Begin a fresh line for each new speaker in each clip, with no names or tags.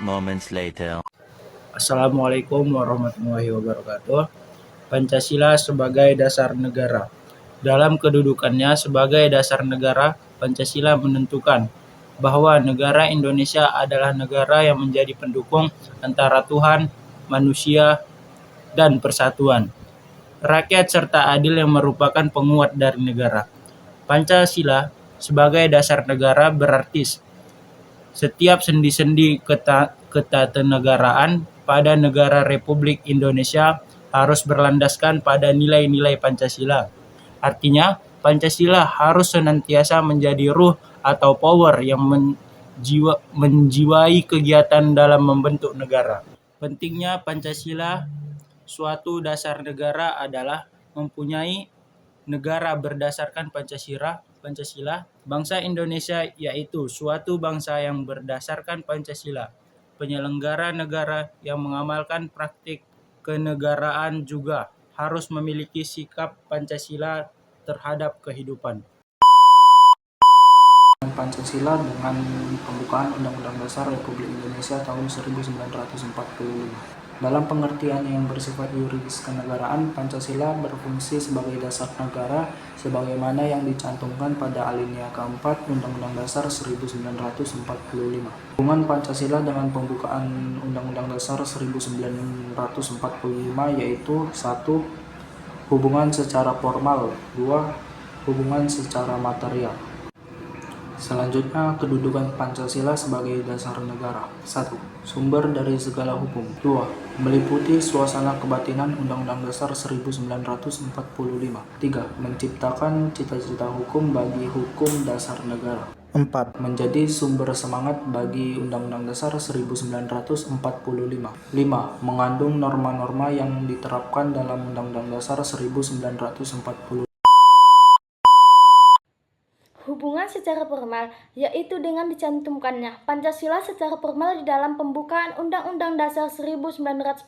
moments later.
Assalamualaikum warahmatullahi wabarakatuh. Pancasila sebagai dasar negara. Dalam kedudukannya sebagai dasar negara, Pancasila menentukan bahwa negara Indonesia adalah negara yang menjadi pendukung antara Tuhan, manusia, dan persatuan rakyat serta adil yang merupakan penguat dari negara. Pancasila sebagai dasar negara berarti setiap sendi-sendi ketatanegaraan pada negara Republik Indonesia harus berlandaskan pada nilai-nilai Pancasila. Artinya, Pancasila harus senantiasa menjadi ruh atau power yang menjiwai kegiatan dalam membentuk negara. Pentingnya Pancasila suatu dasar negara adalah mempunyai negara berdasarkan Pancasila. Bangsa Indonesia yaitu suatu bangsa yang berdasarkan Pancasila. Penyelenggara negara yang mengamalkan praktik kenegaraan juga harus memiliki sikap Pancasila terhadap kehidupan.
Pancasila dengan pembukaan Undang-Undang Dasar Republik Indonesia tahun 1945. Dalam pengertian yang bersifat yuridis kenegaraan, Pancasila berfungsi sebagai dasar negara sebagaimana yang dicantumkan pada alinea keempat Undang-Undang Dasar 1945. Hubungan Pancasila dengan pembukaan Undang-Undang Dasar 1945 yaitu 1. Hubungan secara formal. 2. Hubungan secara material. Selanjutnya, kedudukan Pancasila sebagai dasar negara. 1. Sumber dari segala hukum. 2. Meliputi suasana kebatinan Undang-Undang Dasar 1945. 3. Menciptakan cita-cita hukum bagi hukum dasar negara. 4. Menjadi sumber semangat bagi Undang-Undang Dasar 1945. 5. Mengandung norma-norma yang diterapkan dalam Undang-Undang Dasar 1945.
Hubungan secara formal, yaitu dengan dicantumkannya Pancasila secara formal di dalam pembukaan Undang-Undang Dasar 1945,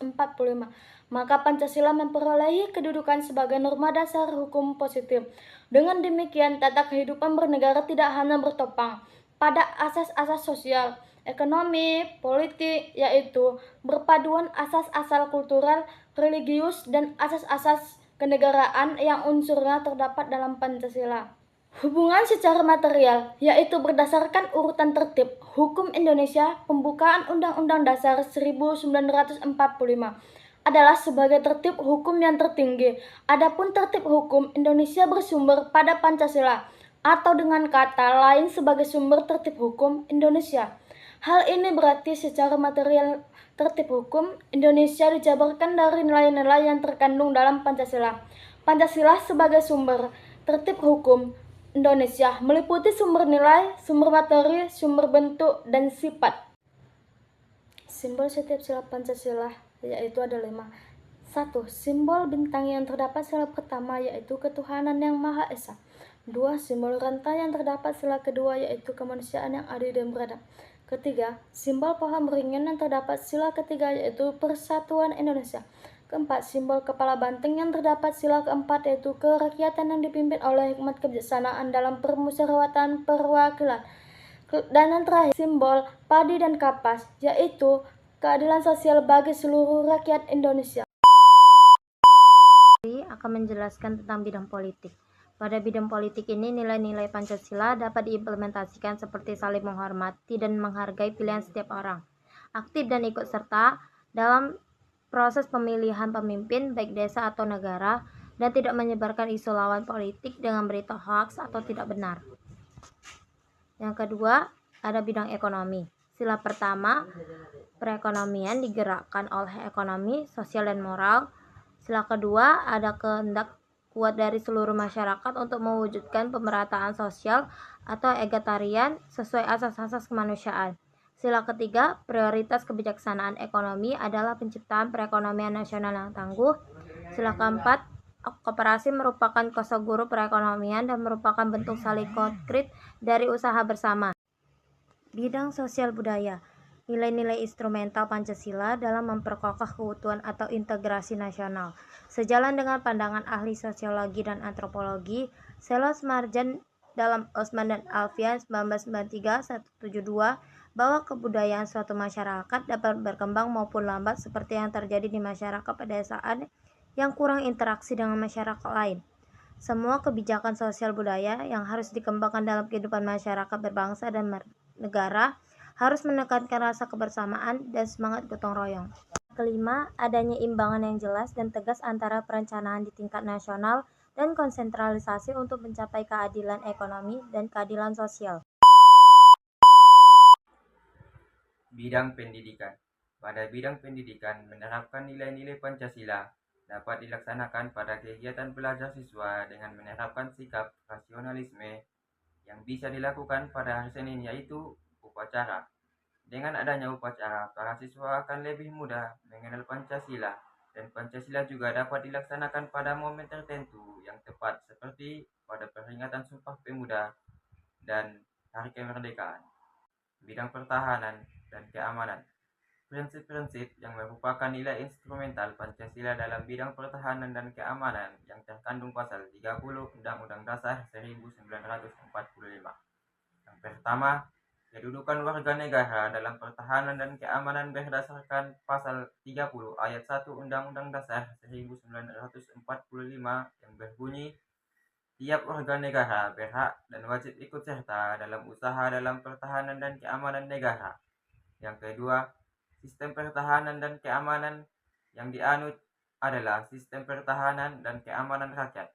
maka Pancasila memperolehi kedudukan sebagai norma dasar hukum positif. Dengan demikian, tata kehidupan bernegara tidak hanya bertopang pada asas-asas sosial, ekonomi, politik, yaitu berpaduan asas-asas kultural, religius, dan asas-asas kenegaraan yang unsurnya terdapat dalam Pancasila. Hubungan secara material, yaitu berdasarkan urutan tertib hukum Indonesia, pembukaan Undang-Undang Dasar 1945 adalah sebagai tertib hukum yang tertinggi. Adapun tertib hukum Indonesia bersumber pada Pancasila, atau dengan kata lain sebagai sumber tertib hukum Indonesia. Hal ini berarti secara material tertib hukum Indonesia dijabarkan dari nilai-nilai yang terkandung dalam Pancasila. Pancasila sebagai sumber tertib hukum Indonesia meliputi sumber nilai, sumber materi, sumber bentuk, dan sifat. Simbol setiap sila Pancasila yaitu ada 5. 1. Simbol bintang yang terdapat sila pertama yaitu ketuhanan yang Maha Esa. 2. Simbol rantai yang terdapat sila kedua yaitu kemanusiaan yang adil dan beradab. Ketiga, simbol pohon beringin yang terdapat sila ketiga yaitu persatuan Indonesia. Keempat, simbol kepala banteng yang terdapat sila keempat yaitu kerakyatan yang dipimpin oleh hikmat kebijaksanaan dalam permusyawaratan perwakilan. Dan yang terakhir, simbol padi dan kapas yaitu keadilan sosial bagi seluruh rakyat Indonesia.
Akan menjelaskan tentang bidang politik. Pada bidang politik ini, nilai-nilai Pancasila dapat diimplementasikan seperti saling menghormati dan menghargai pilihan setiap orang, aktif dan ikut serta dalam proses pemilihan pemimpin baik desa atau negara, dan tidak menyebarkan isu lawan politik dengan berita hoaks atau tidak benar. Yang kedua, ada bidang ekonomi. Sila pertama, perekonomian digerakkan oleh ekonomi, sosial, dan moral. Sila kedua, ada kehendak kuat dari seluruh masyarakat untuk mewujudkan pemerataan sosial atau egalitarian sesuai asas-asas kemanusiaan. Sila ketiga, prioritas kebijaksanaan ekonomi adalah penciptaan perekonomian nasional yang tangguh. Sila keempat, koperasi merupakan kosa guru perekonomian dan merupakan bentuk saling konkret dari usaha bersama. Bidang sosial budaya. Nilai-nilai instrumental Pancasila dalam memperkokoh keutuhan atau integrasi nasional. Sejalan dengan pandangan ahli sosiologi dan antropologi, Selos Marjan dalam Osman dan Alfian 1993-172 bahwa kebudayaan suatu masyarakat dapat berkembang maupun lambat seperti yang terjadi di masyarakat pedesaan yang kurang interaksi dengan masyarakat lain. Semua kebijakan sosial budaya yang harus dikembangkan dalam kehidupan masyarakat berbangsa dan negara harus menekankan rasa kebersamaan dan semangat gotong royong. Kelima, adanya imbangan yang jelas dan tegas antara perencanaan di tingkat nasional dan konsentralisasi untuk mencapai keadilan ekonomi dan keadilan sosial.
Bidang pendidikan. Pada bidang pendidikan, menerapkan nilai-nilai Pancasila dapat dilaksanakan pada kegiatan belajar siswa dengan menerapkan sikap rasionalisme yang bisa dilakukan pada hari Senin, yaitu upacara. Dengan adanya upacara, para siswa akan lebih mudah mengenal Pancasila, dan Pancasila juga dapat dilaksanakan pada momen tertentu yang tepat seperti pada peringatan Sumpah Pemuda dan Hari Kemerdekaan. Bidang pertahanan dan keamanan. Prinsip-prinsip yang merupakan nilai instrumental Pancasila dalam bidang pertahanan dan keamanan yang terkandung pasal 30 Undang-Undang Dasar 1945. Yang pertama, kedudukan warga negara dalam pertahanan dan keamanan berdasarkan pasal 30 ayat 1 Undang-Undang Dasar 1945 yang berbunyi, tiap warga negara berhak dan wajib ikut serta dalam usaha dalam pertahanan dan keamanan negara. Yang kedua, sistem pertahanan dan keamanan yang dianut adalah sistem pertahanan dan keamanan rakyat.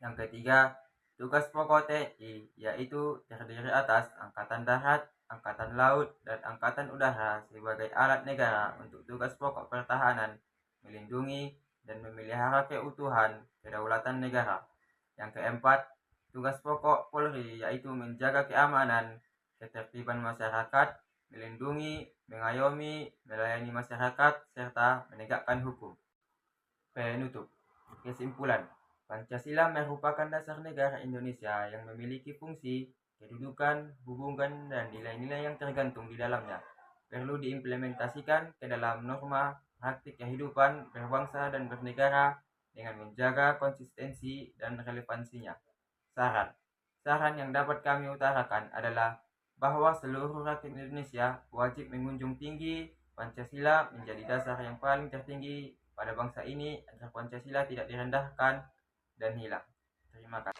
Yang ketiga, tugas pokok TNI yaitu terdiri atas Angkatan Darat, Angkatan Laut, dan Angkatan Udara sebagai alat negara untuk tugas pokok pertahanan, melindungi dan memelihara keutuhan kedaulatan negara. Yang keempat, tugas pokok Polri yaitu menjaga keamanan, ketertiban masyarakat, melindungi, mengayomi, melayani masyarakat, serta menegakkan hukum. Penutup. Kesimpulan, Pancasila merupakan dasar negara Indonesia yang memiliki fungsi, kedudukan, hubungan, dan nilai-nilai yang tergantung di dalamnya. Perlu diimplementasikan ke dalam norma praktik kehidupan berbangsa dan bernegara dengan menjaga konsistensi dan relevansinya. Saran yang dapat kami utarakan adalah bahwa seluruh rakyat Indonesia wajib menjunjung tinggi Pancasila menjadi dasar yang paling tertinggi pada bangsa ini agar Pancasila tidak direndahkan dan hilang. Terima kasih.